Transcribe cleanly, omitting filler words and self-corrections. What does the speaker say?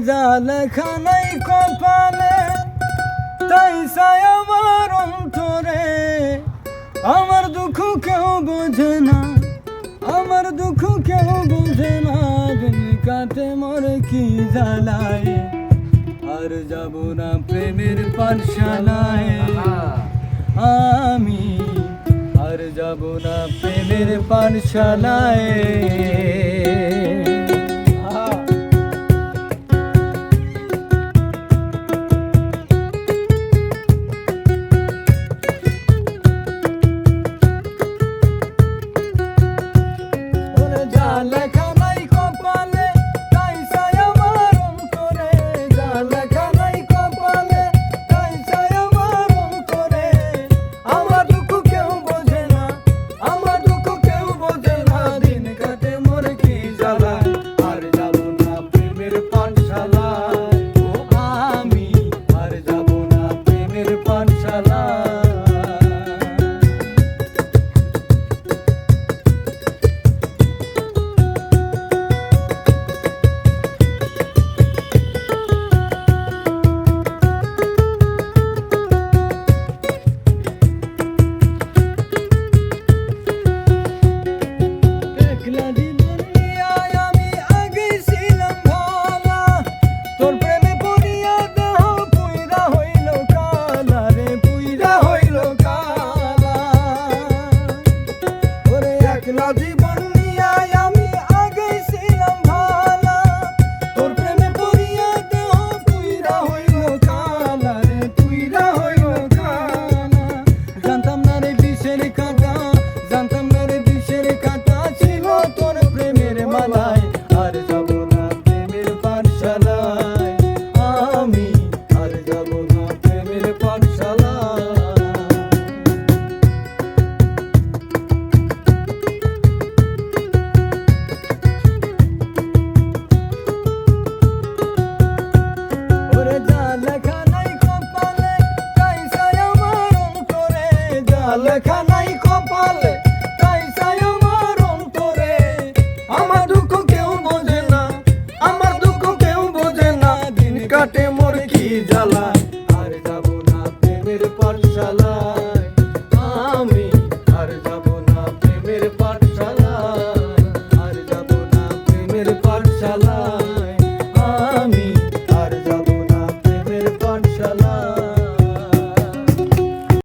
যা লেখা নাই কপালে তাই চাই আমার অন্তরে। আমার দুঃখ কেউ বোঝে না, আমার দুঃখ কেউ বোঝে না। দিন কাটে মোর কি জ্বালায়, আর যাব না প্রেমের পাঠশালায়। আমি আর যাব না প্রেমের পাঠশালায়। লেখা নাই কপালে তাই চাই আমার অন্তরে, যা লেখা নাই কপালে তাই চাই আমার অন্তরে। আমার দুঃখ কেউ বোঝে না, আমার দুঃখ কেউ বোঝে না। দিন কাটে মোর কি জ্বালায়, আর যাব না প্রেমের পাঠশালায়। আমি আর যাব না প্রেমের পাঠশালায়। জীবন নিয়া আমি আগে ছিলাম ভালা, তোর প্রেমে পড়িয়া দেহ তুইরা হইল কালা রে, তুইরা হইল কালা। জানতাম না রে বিষের কাঁটা, জানতাম না রে বিষের কাঁটা ছিল তোর প্রেমের মালায়। আর যাব না প্রেমের পাঠশালায়, আমি আর যাব না প্রেমের পাঠশালায়। লেখা